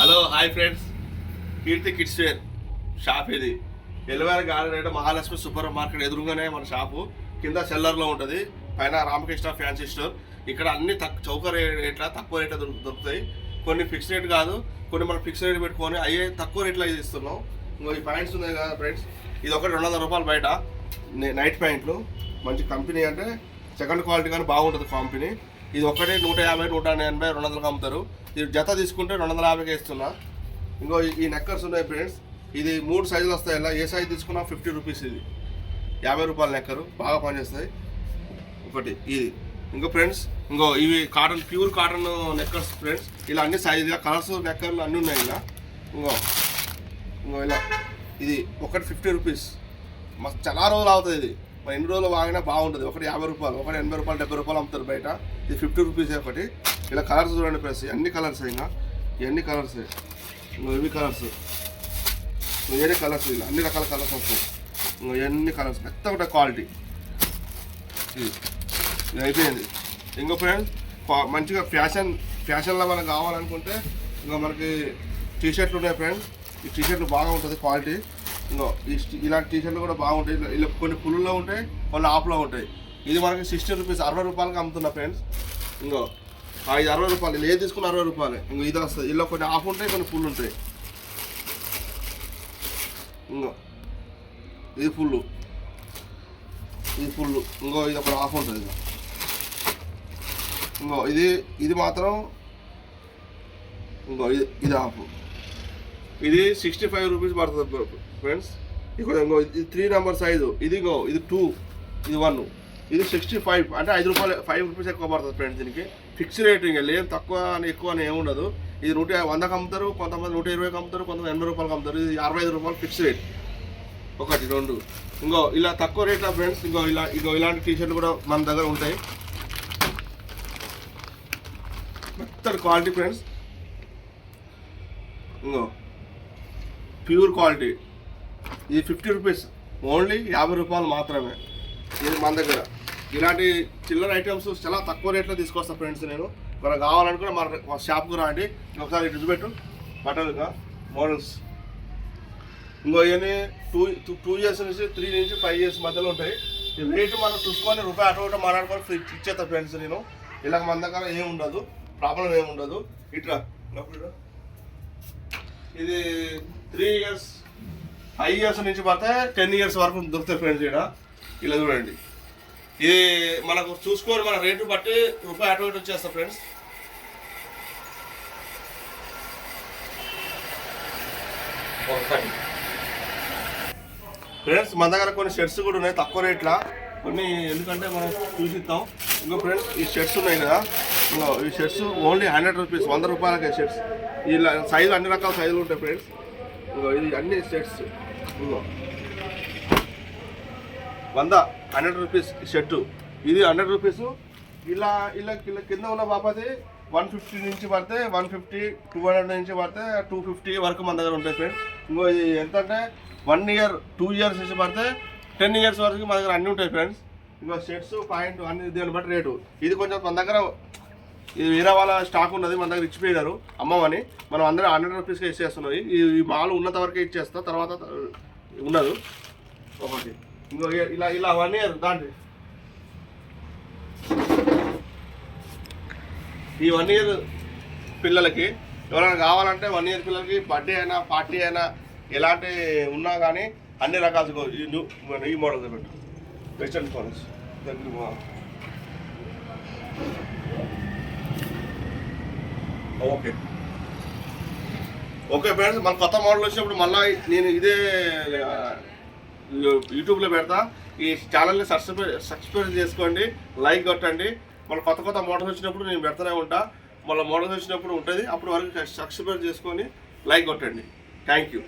Hello hi friends, కీర్తి kids wear shop ఇది. ఎల్వర్ garden Mahalakshmi super market ఎదురుగానే మన షాపు. కింద సెల్లర్లో ఉంటుంది, పైన రామకృష్ణ ఫ్యాన్సీ స్టోర్. ఇక్కడ అన్ని చౌక రేట్ల తక్కువ రేట్ల దొరుకుతాయి. కొన్ని ఫిక్స్ రేట్ కాదు, కొన్ని మనం ఫిక్స్ రేట్ పెట్టుకొని అయ్యే తక్కువ రేట్లో ఇది ఇస్తున్నాం. ఇంకో ఈ ప్యాంట్స్ ఉన్నాయి కదా ఫ్రెండ్స్, ఇది ఒకటి 200 రూపాయలు బయట. నైట్ ప్యాంట్లు మంచి కంపెనీ, అంటే సెకండ్ క్వాలిటీ కానీ బాగుంటుంది కంపెనీ. ఇది ఒకటి 150, 180, 200 అమ్ముతారు. ఇది జత తీసుకుంటే 250కే ఇస్తున్నా. ఇంకో ఈ నెక్కర్స్ ఉన్నాయి ఫ్రెండ్స్, ఇది 3 సైజులు వస్తాయి. ఇలా ఏ సైజు తీసుకున్నా 50 రూపీస్. ఇది 50 రూపాయల నెక్కరు, బాగా పనిచేస్తాయి. ఒకటి ఇది. ఇంకో ఫ్రెండ్స్, ఇంకో ఇవి cotton, pure cotton knickers friends. ఇలా అన్ని సైజుగా కలర్స్ నెక్కర్లు అన్నీ ఉన్నాయి. ఇలా ఇంకో ఇలా ఇది ఒకటి 50 రూపీస్. మస్తు చాలా రోజులు అవుతుంది ఇది. మరి ఎన్ని రోజులు వాగినా బాగుంటుంది. ఒకటి 50 రూపాయలు, ఒకటి 80 రూపాయలు, 70 రూపాయలు అమ్ముతారు బయట. ఇది 50 రూపీసే ఒకటి. ఇలా కలర్స్ చూడండి ప్రెస్, అన్ని కలర్స్. ఇంకా ఇవన్నీ కలర్స్, ఇవి కలర్స్, వేరే కలర్స్, ఇలా అన్ని రకాల కలర్స్ వస్తాయి. ఇవన్నీ కలర్స్ పెద్ద ఒకటి క్వాలిటీ. ఇది అయిపోయింది. ఇంకో ఫ్రెండ్స్, మంచిగా ఫ్యాషన్లో మనకు కావాలనుకుంటే ఇంకా మనకి టీషర్ట్లు ఉన్నాయి ఫ్రెండ్స్. ఈ టీషర్ట్లు బాగా ఉంటుంది క్వాలిటీ. ఇంకో ఇలాంటి టీషర్ట్లు కూడా బాగుంటాయి. ఇలా కొన్ని ఫుల్లో ఉంటాయి, కొన్ని ఆఫ్లో ఉంటాయి. ఇది మనకి 60 రూపీస్, 60 రూపాయలకి అమ్ముతున్నా ఫ్రెండ్స్. ఇంకో ఇది 60 రూపాయలు. ఇది ఏది తీసుకున్న 60 రూపాయలు. ఇంకో ఇది వస్తుంది. ఇలా కొన్ని ఆఫ్ ఉంటాయి, కొన్ని ఫుల్ ఉంటాయి. ఇంకో ఇది ఫుల్, ఇది ఫుల్. ఇంకో ఇది ఒక ఆఫ్ ఉంటుంది. ఇంకో ఇది మాత్రం, ఇంకో ఇది ఆఫ్. ఇది 65 రూపీస్ పడుతుంది ఫ్రెండ్స్. ఇంకో ఇది 3 నెంబర్ సైజు. ఇది 2, ఇది 1. ఇది 65, అంటే 5 రూపీస్ ఎక్కువ పడుతుంది ఫ్రెండ్స్. దీనికి ఫిక్స్ రేటింగ్ లేదు, తక్కువ అని ఎక్కువ అని ఏమి ఉండదు. ఇది 100కి అమ్ముతారు, కొంతమంది 120కి అమ్ముతారు, కొంతమంది 80 రూపాయలకి అమ్ముతారు. ఇది 65 రూపాయలు ఫిక్స్ రేట్. ఒకటి 2. ఇంకో ఇలా తక్కువ రేట్లో ఫ్రెండ్స్. ఇలాంటి టీషర్ట్లు కూడా మన దగ్గర ఉంటాయి. మొత్తం క్వాలిటీ ఫ్రెండ్స్. ఇంకో ప్యూర్ క్వాలిటీ. ఇది 50 రూపీస్, ఓన్లీ 50 రూపాయలు మాత్రమే. ఇది మన దగ్గర ఇలాంటి చిల్లర ఐటమ్స్ చాలా తక్కువ రేట్లో తీసుకొస్తాను ఫ్రెండ్స్. నేను మనకు కావాలనుకున్న మన షాప్కు రండి. ఒకసారి ఇటు చూపెట్టు బట్టలుగా మోడల్స్. ఇంకో ఇవన్నీ 2 ఇయర్స్ నుంచి 3 నుంచి 5 ఇయర్స్ మధ్యలో ఉంటాయి. ఈ రేటు మనం చూసుకొని రూపాయి అటు ఇటు మాట్లాడుకొని ఇచ్చేస్తా ఫ్రెండ్స్. నేను ఇలా మన దగ్గర ఏమి ఉండదు, ప్రాబ్లం ఏమి ఉండదు. ఇట్లా ఇది 3 ఇయర్స్, 5 ఇయర్స్ నుంచి పడితే 10 ఇయర్స్ వరకు దొరుకుతాయి ఫ్రెండ్స్. ఇక్కడ ఇలా చూడండి. ఇది మనకు చూసుకొని మన రేటు బట్టి రూపాయి అటు ఇటు వచ్చేస్తాం ఫ్రెండ్స్. ఫ్రెండ్స్ మన దగ్గర కొన్ని షర్ట్స్ కూడా ఉన్నాయి తక్కువ రేట్ల కొన్ని, ఎందుకంటే మనం చూసిస్తాం. ఇంకో ఫ్రెండ్స్, ఈ షర్ట్స్ ఉన్నాయి కదా, ఈ షర్ట్స్ ఓన్లీ 100 రూపీస్, 100 రూపాయలకే షర్ట్స్. ఇలా సైజు అన్ని రకాల సైజులు ఉంటాయి ఫ్రెండ్స్. ఇది అన్ని షర్ట్స్ 100 రూపీస్ షర్టు. ఇది 100 రూపీస్. ఇలా కింద ఉన్న బాపతి 150 నుంచి పడితే 150, 200 నుంచి పడితే 250 వరకు మన దగ్గర ఉంటాయి ఫ్రెండ్స్. ఇంకో ఇది ఎంత అంటే 1 ఇయర్, 2 ఇయర్స్ నుంచి పడితే 10 ఇయర్స్ వరకు మన దగ్గర అన్నీ ఉంటాయి ఫ్రెండ్స్. ఇంకో షర్ట్స్, పాయింట్ అన్ని దీన్ని బట్టి రేటు. ఇది కొంచెం మన దగ్గర ఇది వేరే వాళ్ళ స్టాక్ ఉన్నది, మన దగ్గర ఇచ్చిపోయినారు అమ్మమని. మనం అందరూ 100 రూపీస్కే ఇచ్చేస్తున్నాయి. ఈ మాల్ ఉన్నంత వరకే ఇచ్చేస్తా, తర్వాత ఉండదు. ఒకటి ఇంకో ఇలా 1 ఇయర్ దాంట్లో ఈ 1 ఇయర్ పిల్లలకి ఎవరైనా కావాలంటే 1 ఇయర్ పిల్లలకి బర్త్డే అయినా పార్టీ అయినా ఎలాంటి ఉన్నా కానీ అన్ని రకాలు. ఈ మోడల్ పెట్టు, వెస్టర్న్ ఫారెన్స్. ఓకే ఫ్రెండ్స్, మన కొత్త మోడల్ వచ్చినప్పుడు మళ్ళీ నేను ఇదే యూట్యూబ్లో పెడతా. ఈ ఛానల్ని సబ్స్క్రైబ్ చేసుకోండి, లైక్ కొట్టండి. మళ్ళీ కొత్త మోడల్స్ వచ్చినప్పుడు నేను పెడతానే ఉంటా. మళ్ళీ మోడల్స్ వచ్చినప్పుడు ఉంటుంది, అప్పుడు వరకు సబ్స్క్రైబ్ చేసుకొని లైక్ కొట్టండి. Thank you.